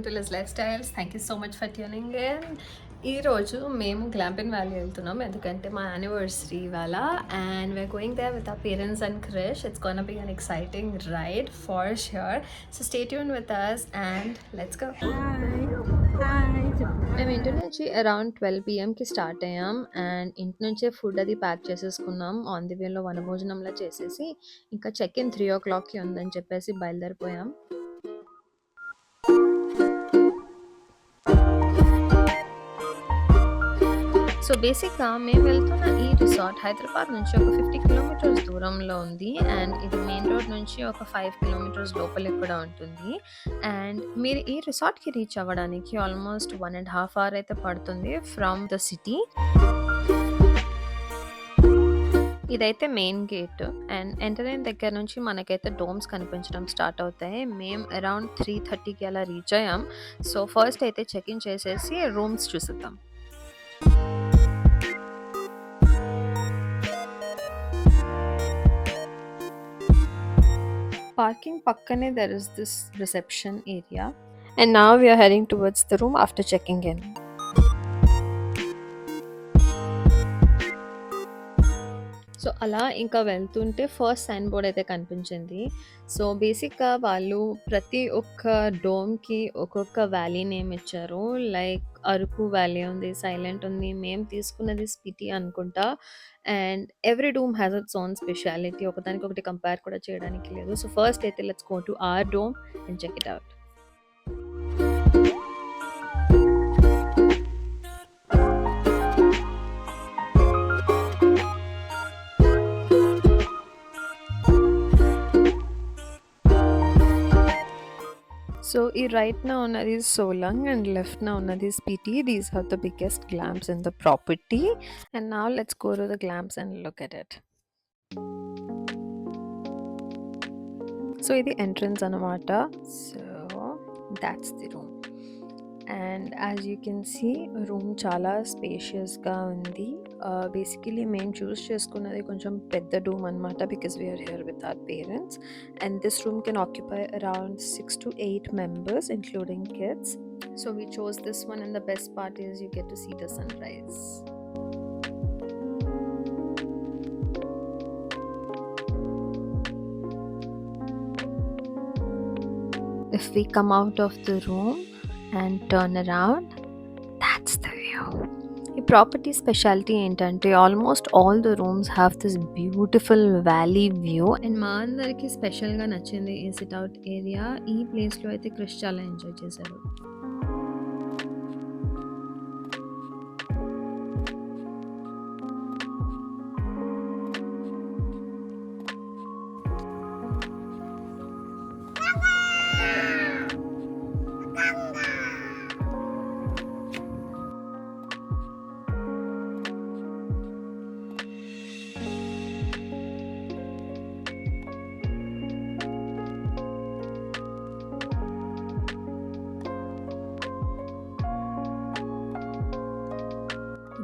Welcome to les lifestyles. Thank you so much for tuning in. ఈరోజు మేము glamping valley వెళ్తున్నాం ఎందుకంటే మా యానివర్సరీ ఇవాళ and we are going there with our parents and Krish. It's gonna be an exciting ride for sure. So stay tune with us and let's go. మేము ఇంటి నుంచి around 12 పిఎంకి స్టార్ట్ అయ్యాం అండ్ ఇంటి నుంచే ఫుడ్ అది ప్యాక్ చేసేసుకున్నాం. ఆన్ ది వేలో వనభోజనంలా చేసేసి ఇంకా చెక్ ఇన్ 3 o'clockకి ఉందని చెప్పేసి బయలుదేరిపోయాం. సో బేసిక్గా మేము వెళ్తున్న ఈ రిసార్ట్ హైదరాబాద్ నుంచి ఒక 50 కిలోమీటర్స్ దూరంలో ఉంది అండ్ ఇది మెయిన్ రోడ్ నుంచి ఒక 5 కిలోమీటర్స్ లోపలికి కూడా ఉంటుంది. అండ్ మీరు ఈ రిసార్ట్కి రీచ్ అవ్వడానికి ఆల్మోస్ట్ 1.5 hour అయితే పడుతుంది ఫ్రమ్ ద సిటీ. ఇదైతే మెయిన్ గేట్ అండ్ ఎంటర్ అయిన దగ్గర నుంచి మనకైతే డోమ్స్ కనిపించడం స్టార్ట్ అవుతాయి. మేము అరౌండ్ 3:30కి అలా రీచ్ అయ్యాం. సో ఫస్ట్ అయితే చెక్ ఇన్ చేసేసి rooms చూసిద్దాం. Parking pakkane there is this reception area and now we are heading towards the room after checking in. So అలా ఇంకా వెళ్తుంటే ఫస్ట్ సైన్ బోర్డ్ అయితే కనిపించింది. సో బేసిక్గా వాళ్ళు ప్రతి ఒక్క డోమ్కి ఒక్కొక్క వ్యాలీ నేమ్ ఇచ్చారు. లైక్ అరకు వ్యాలీ ఉంది, సైలెంట్ ఉంది, మేము తీసుకున్నది స్పిటి అనుకుంటా. And every dome has its own speciality, ఒకదానికొకటి కంపేర్ కూడా చేయడానికి లేదు. సో ఫస్ట్ అయితే let's go to our dome and check it out. So, right now ఉన్నది సోలంగ్ and left now ఉన్నది Spiti. These are the biggest glams in the property. And now let's go to the glams and look at it. So ఇది entrance అన్నమాట. So that's the room. And as you can see room చాలా స్పేషియస్గా ఉంది. Basically మేము చూస్ చేసుకున్నది కొంచెం పెద్ద room అనమాట because we are here with our parents and this room can occupy around 6 to 8 members including kids. So we chose this one and the best part is you get to see the sunrise. If we come out of the room and turn around, that's the view. ఈ property speciality ఏంటంటే almost all the rooms have this beautiful valley view and మా అందరికి స్పెషల్గా నచ్చింది ఈ SIT out area. ఈ ప్లేస్లో అయితే క్రిష్ చాలా ఎంజాయ్ చేశారు.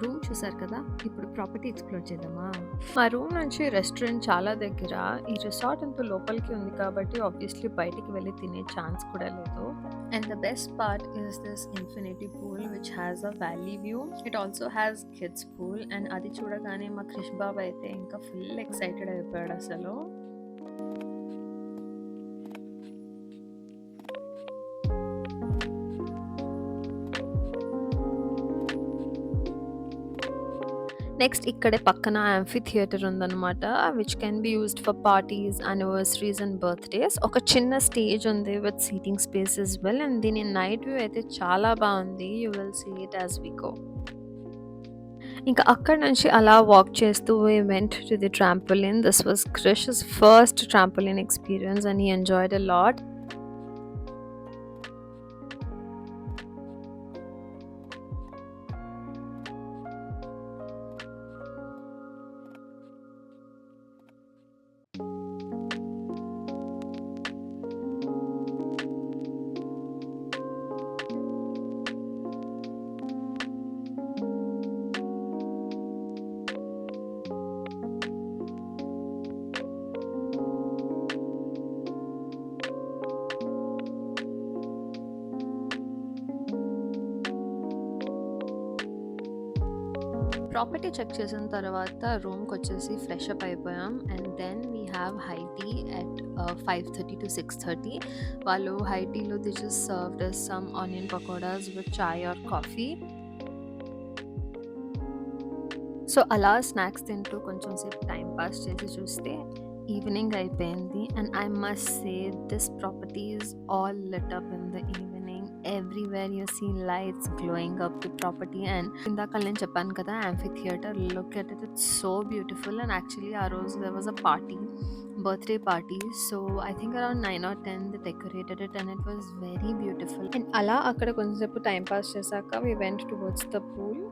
రూమ్ చూసారు కదా, ఇప్పుడు ప్రాపర్టీ ఎక్స్ప్లోర్ చేద్దామా. మా రూమ్ నుంచి రెస్టారెంట్ చాలా దగ్గర. ఈ రిసార్ట్ అంతా లోపలికి ఉంది కాబట్టి ఆబ్వియస్లీ బయటికి వెళ్ళి తినే ఛాన్స్ కూడా లేదు. And the best part is this infinity pool which has a valley view. It also has kids pool and అది చూడగానే మా క్రిష్ బాబు అయితే ఇంకా ఫుల్ ఎక్సైటెడ్ అయిపోయాడు అసలు. నెక్స్ట్ ఇక్కడే పక్కన యాంఫీ థియేటర్ ఉందన్నమాట which can be used for parties, anniversaries and birthdays. ఒక చిన్న స్టేజ్ ఉంది with seating space as well and దీని నైట్ వ్యూ అయితే చాలా బాగుంది. You will see it as we go. ఇంకా అక్కడ నుంచి అలా వాక్ చేస్తూ we went to the trampoline. This was Krish's first trampoline experience and he enjoyed a lot. Property check చేసిన తర్వాత రూమ్కి వచ్చేసి ఫ్రెష్ అప్ అయిపోయాం. And then we have high tea at 5:30 to 6:30. వాళ్ళు హై టీలో they just served some onion pakodas with chai or coffee. So అలా snacks తింటూ కొంచెం సేపు టైం పాస్ చేసి చూస్తే ఈవినింగ్ అయిపోయింది. And I must say this property is all lit up in the evening. Everywhere you see lights glowing up the property. And ఇందాక నేను చెప్పాను కదా amphitheatre, look at it, it's so beautiful. And actually ఆ రోజు there was a party, birthday party. So I think around 9 or 10 they decorated it and it was very beautiful. And అలా అక్కడ కొంచెంసేపు time pass చేశాక we went towards the pool.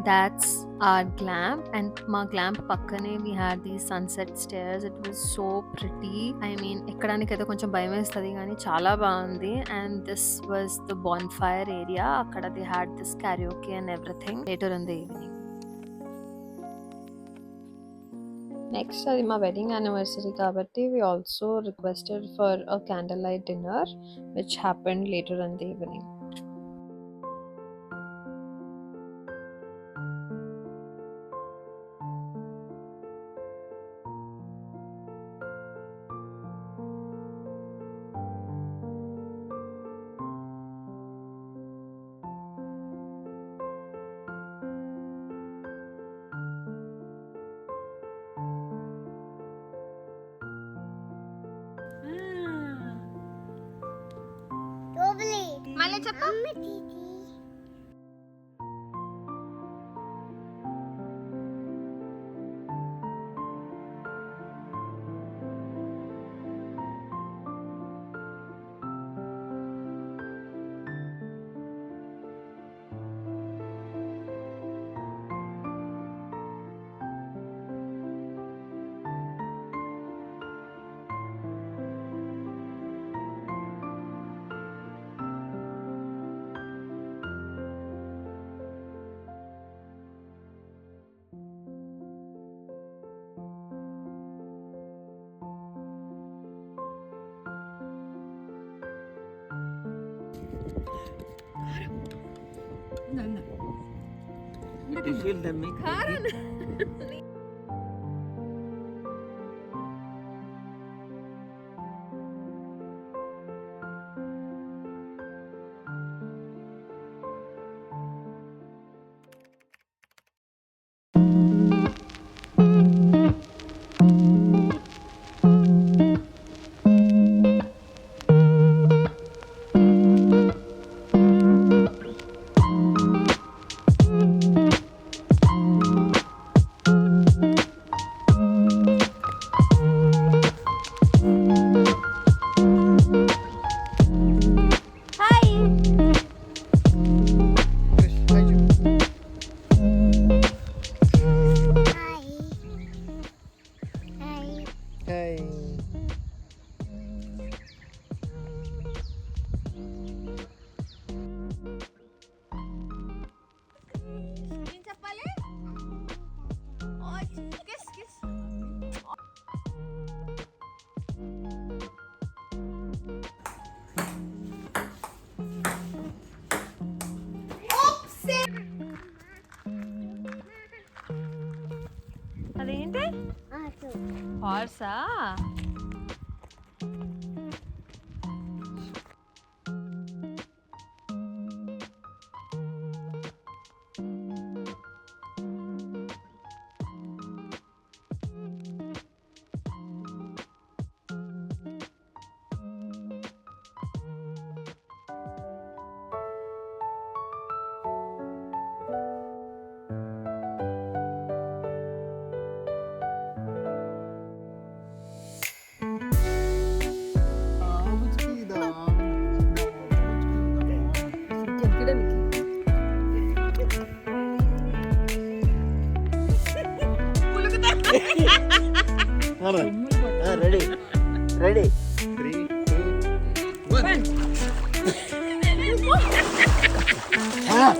That's our glamp, and మా గ్లాంప్ పక్కనే we had these sunset stairs. It was so pretty. I mean ఎక్కడానికి అయితే కొంచెం భయం వేస్తుంది కానీ చాలా బాగుంది. And this was the bonfire area. అక్కడ they had this karaoke and everything later in the evening. Next అది మా వెడ్డింగ్ యానివర్సరీ కాబట్టి we also requested for a candlelight dinner which happened later in the evening. మళ్ళీ చెప్పు. You feel the mix? అదేంటి హార్సా? Ready? 3, 2, 1. Ah!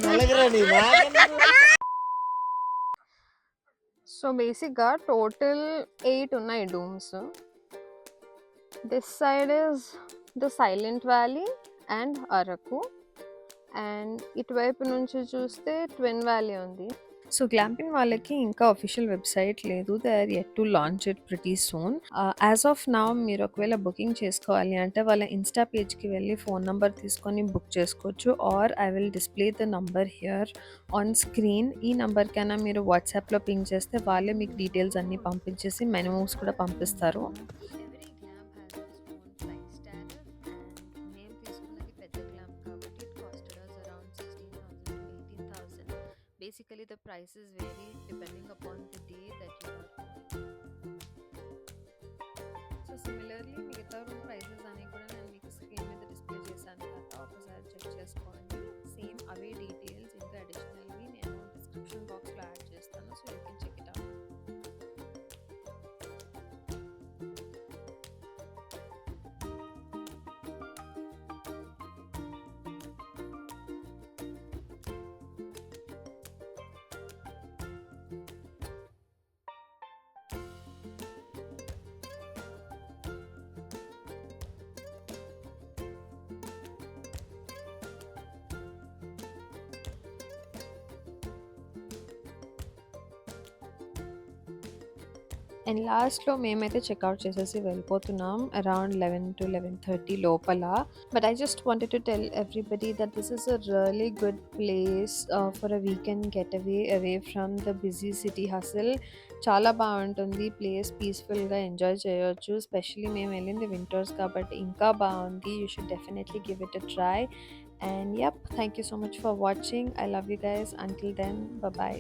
మెలగరాని నాకెందుకు? So బేసిక్గా total 8 ఉన్నాయి domes. This side is the silent valley and Araku, and ఇటువైపు నుంచి చూస్తే ట్విన్ వ్యాలీ ఉంది. సో గ్లాంపింగ్ వాళ్ళకి ఇంకా అఫీషియల్ వెబ్సైట్ లేదు. They are yet to launch it pretty soon. As of now మీరు ఒకవేళ బుకింగ్ చేసుకోవాలి అంటే వాళ్ళ ఇన్స్టా పేజ్కి వెళ్ళి ఫోన్ నెంబర్ తీసుకొని బుక్ చేసుకోవచ్చు, or I will display the number here on screen. ఈ నెంబర్కైనా మీరు వాట్సాప్లో పింగ్ చేస్తే వాళ్ళే మీకు డీటెయిల్స్ అన్నీ పంపించేసి మెనూస్ కూడా పంపిస్తారు. Basically the prices vary depending upon the day that you are. So similarly మిగతా రూమ్ ప్రైసెస్ అన్ని కూడా నేను మీకు స్క్రీన్ మీద డిస్ప్లే చేశాను కదా, ఒకసారి చెక్ చేసుకోండి. సేమ్ అవే డీటెయిల్స్ ఇంకా అడిషనల్వి నేను డిస్క్రిప్షన్ బాక్స్లో యాడ్ చేస్తాను, so you can check it out. And లాస్ట్లో మేమైతే చెక్అవుట్ చేసేసి వెళ్ళిపోతున్నాం అరౌండ్ 11 to 11:30 లోపల. But I just wanted to tell everybody that this is a really good place for a weekend get away from the busy city hassle. చాలా బాగుంటుంది place, పీస్ఫుల్గా enjoy చేయొచ్చు. Especially మేము వెళ్ళింది వింటర్స్ కాబట్టి ఇంకా బాగుంది. You should definitely give it a try. And yep, thank you so much for watching. I love you guys. Until then, bye bye.